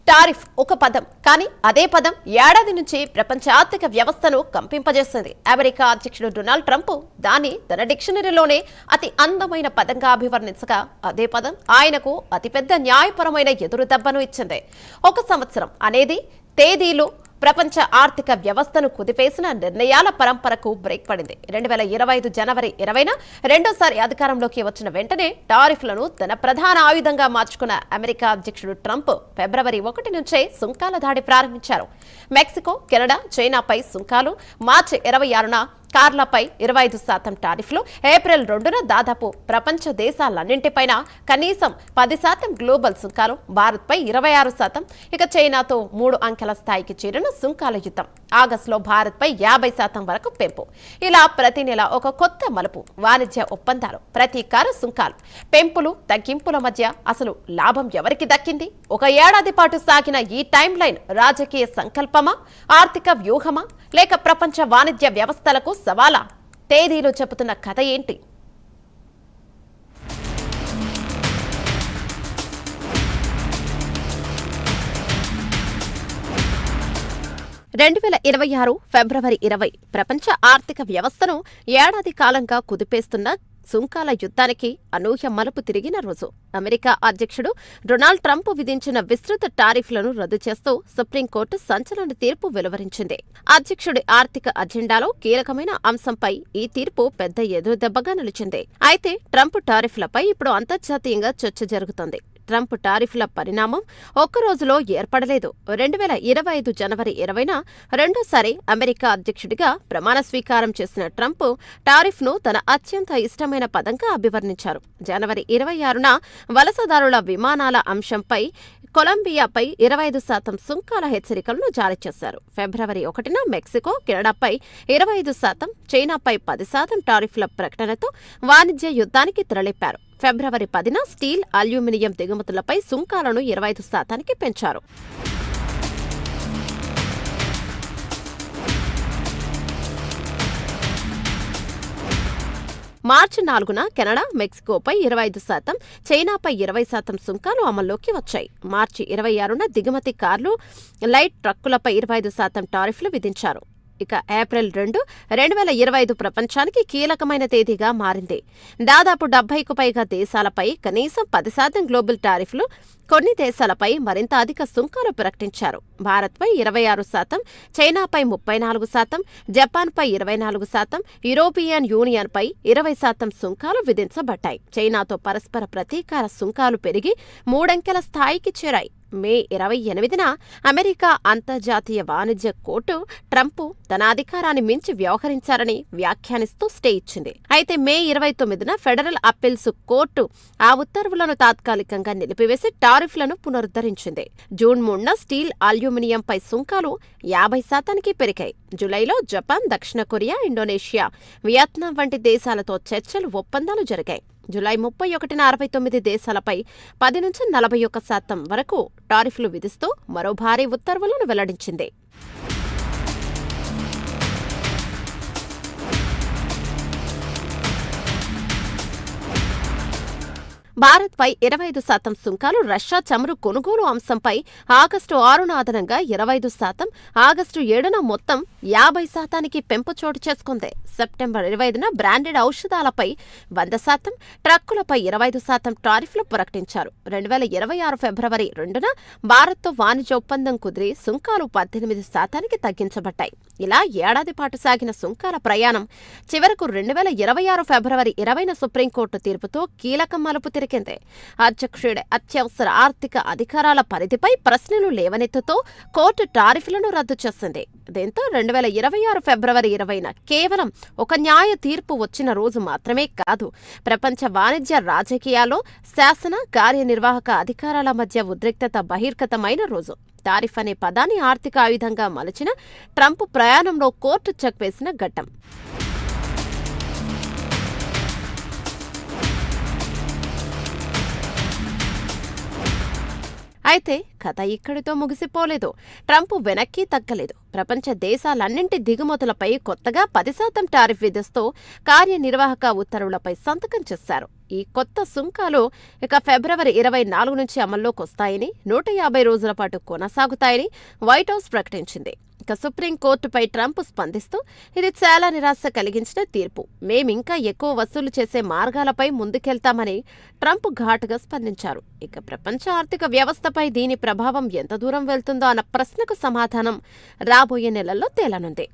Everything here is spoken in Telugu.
టారిఫ్ ఒక పదం, కానీ అదే పదం ఏడాది నుంచి ప్రపంచ ఆర్థిక వ్యవస్థను కంపింపజేస్తుంది. అమెరికా అధ్యక్షుడు డొనాల్డ్ ట్రంప్ దాన్ని తన డిక్షనరీలోనే అతి అందమైన పదంగా అభివర్ణించగా, అదే పదం ఆయనకు అతిపెద్ద న్యాయపరమైన ఎదురుదెబ్బను ఇచ్చింది. ఒక సంవత్సరం అనేది తేదీలు ప్రపంచ ఆర్థిక వ్యవస్థను కుదిపేసిన నిర్ణయాల పరంపరకు బ్రేక్ పడింది. 2025 జనవరి 20న రెండోసారి అధికారంలోకి వచ్చిన వెంటనే టారిఫ్లను తన ప్రధాన ఆయుధంగా మార్చుకున్న అమెరికా అధ్యక్షుడు ట్రంప్ ఫిబ్రవరి 1 నుంచే సుంకాల దాడి ప్రారంభించారు. మెక్సికో, కెనడా, చైనాపై సుంకాలు, మార్చి 26న కార్లపై 25% టారిఫ్లు, ఏప్రిల్ 2న దాదాపు ప్రపంచ దేశాలన్నింటిపైన కనీసం 10% గ్లోబల్ సుంకాలు, భారత్పై 26%, ఇక చైనాతో 3 అంకెల స్థాయికి చేరిన సుంకాల యుద్ధం, ఆగస్టులో భారత్పై 50% వరకు పెంపు. ఇలా ప్రతి నెల ఒక కొత్త మలుపు. వాణిజ్య ఒప్పందాలు, ప్రతీకార సుంకాలు, పెంపులు, తగ్గింపుల మధ్య అసలు లాభం ఎవరికి దక్కింది? ఒక ఏడాది పాటు సాగిన ఈ టైం లైన్ రాజకీయ సంకల్పమా, ఆర్థిక వ్యూహమా, లేక ప్రపంచ వాణిజ్య వ్యవస్థలకు సవాలా? తేదీలు చెబుతున్న కథ ఏంటి? 2026 ఫిబ్రవరి 20 ప్రపంచ ఆర్థిక వ్యవస్థను ఏడాది కాలంగా కుదిపేస్తున్న సుంకాల యుద్ధానికి అనూహ్య మలుపు తిరిగిన రోజు. అమెరికా అధ్యక్షుడు డొనాల్డ్ ట్రంప్ విధించిన విస్తృత టారిఫ్లను రద్దు చేస్తూ సుప్రీంకోర్టు సంచలన తీర్పు వెలువరించింది. అధ్యక్షుడి ఆర్థిక అజెండాలో కీలకమైన అంశంపై ఈ తీర్పు పెద్ద ఎదురుదెబ్బగా నిలిచింది. అయితే ట్రంప్ టారిఫ్లపై ఇప్పుడు అంతర్జాతీయంగా చర్చ జరుగుతోంది. ట్రంప్ టారిఫ్ల పరిణామం ఒక్క రోజులో ఏర్పడలేదు. 2025 జనవరి 20న రెండోసారి అమెరికా అధ్యక్షుడిగా ప్రమాణ స్వీకారం చేసిన ట్రంప్ టారిఫ్ను తన అత్యంత ఇష్టమైన పదంగా అభివర్ణించారు. జనవరి 26న వలసదారుల విమానాల అంశంపై కొలంబియాపై 25% సుంకాల హెచ్చరికలను జారీ చేశారు. ఫిబ్రవరి 1న మెక్సికో, కెనడాపై 25%, చైనాపై 10% టారిఫ్ల ప్రకటనతో వాణిజ్య యుద్ధానికి తెరలేపారు. ఫిబ్రవరి 10న స్టీల్, అల్యూమినియం దిగుమతులపై సుంకాలను 25%కి పెంచారు. మార్చి 4న కెనడా, మెక్సికోపై 25%, చైనాపై 20% సుంకాలు అమల్లోకి వచ్చాయి. మార్చి 26న దిగుమతి కార్లు, లైట్ ట్రక్కులపై 25% టారిఫ్లు విధించారు. ఇక ఏప్రిల్ 2, 2025 ప్రపంచానికి కీలకమైన తేదీగా మారింది. దాదాపు 70కు పైగా దేశాలపై కనీసం 10% గ్లోబల్ టారిఫ్లు, కొన్ని దేశాలపై మరింత అధిక సుంకాలు ప్రకటించారు. భారత్పై 26%, చైనాపై 34%, జపాన్పై 24%, యూరోపియన్ యూనియన్పై 20% సుంకాలు విధించబడ్డాయి. చైనాతో పరస్పర ప్రతీకార సుంకాలు పెరిగి 3 అంకెల స్థాయికి చేరాయి. మే 28న అమెరికా అంతర్జాతీయ వాణిజ్య కోర్టు ట్రంప్ తన అధికారాన్ని మించి వ్యవహరించారని వ్యాఖ్యానిస్తూ స్టే ఇచ్చింది. అయితే మే 29న ఫెడరల్ అప్పీల్స్ కోర్టు ఆ ఉత్తర్వులను తాత్కాలికంగా నిలిపివేసి టారిఫ్లను పునరుద్ధరించింది. జూన్ 3న స్టీల్, అల్యూమినియంపై సుంకాలు 50%కి పెరిగాయి. జులైలో జపాన్, దక్షిణ కొరియా, ఇండోనేషియా, వియత్నాం వంటి దేశాలతో చర్చలు, ఒప్పందాలు జరిగాయి. జులై 31న 69 దేశాలపై 10 నుంచి 41% వరకు టారిఫ్లు విధిస్తూ మరో భారీ ఉత్తర్వులను వెల్లడించింది. భారత్పై 25% సుంకాలు, రష్యా చమురు కొనుగోలు అంశంపై ఆగస్టు 6న అదనంగా 25%, ఆగస్టు 7న మొత్తం 50%కి పెంపు చోటు చేసుకుంది. సెప్టెంబర్ 25న బ్రాండెడ్ ఔషధాలపై 100%, ట్రక్కులపై 25% టారిఫ్లు ప్రకటించారు. 2026 ఫిబ్రవరి 2న భారత్తో వాణిజ్య ఒప్పందం కుదిరి సుంకాలు 18%కి తగ్గించబడ్డాయి. ఇలా ఏడాది పాటు సాగిన సుంకాల ప్రయాణం చివరకు 2026 ఫిబ్రవరి 20న సుప్రీంకోర్టు తీర్పుతో కీలక మలుపు తిరిగింది. అధ్యక్షుడి అత్యవసర ఆర్థిక అధికారాల పరిధిపై ప్రశ్నలు లేవనెత్తుతూ కోర్టు టారిఫ్లను రద్దు చేసింది. దీంతో 2026 ఫిబ్రవరి 20న కేవలం ఒక న్యాయ తీర్పు వచ్చిన రోజు మాత్రమే కాదు, ప్రపంచ వాణిజ్య రాజకీయాల్లో శాసన, కార్యనిర్వాహక అధికారాల మధ్య ఉద్రిక్తత బహిర్గతమైన రోజు. టారిఫ్ అనే పదాన్ని ఆర్థిక ఆయుధంగా మలచిన ట్రంప్ ప్రయాణంలో కోర్టు చెక్ వేసిన ఘట్టం. అయితే కథ ఇక్కడితో ముగిసిపోలేదు. ట్రంప్ వెనక్కి తగ్గలేదు. ప్రపంచ దేశాలన్నింటి దిగుమతులపై కొత్తగా 10% టారిఫ్ విధిస్తూ కార్యనిర్వాహక ఉత్తర్వులపై సంతకం చేశారు. ఈ కొత్త సుంకాలు ఇక ఫిబ్రవరి 24 నుంచి అమల్లోకి వస్తాయని, 150 రోజుల పాటు కొనసాగుతాయని వైట్ హౌస్ ప్రకటించింది. ఇక సుప్రీంకోర్టుపై ట్రంప్ స్పందిస్తూ ఇది చాలా నిరాశ కలిగించిన తీర్పు, మేమింకా ఎక్కువ వసూలు చేసే మార్గాలపై ముందుకెళ్తామని ట్రంప్ ఘాటుగా స్పందించారు. ఇక ప్రపంచ ఆర్థిక వ్యవస్థపై దీని ప్రభావం ఎంత దూరం వెళ్తుందో అన్న ప్రశ్నకు సమాధానం రాబోయే నెలల్లో తేలనుంది.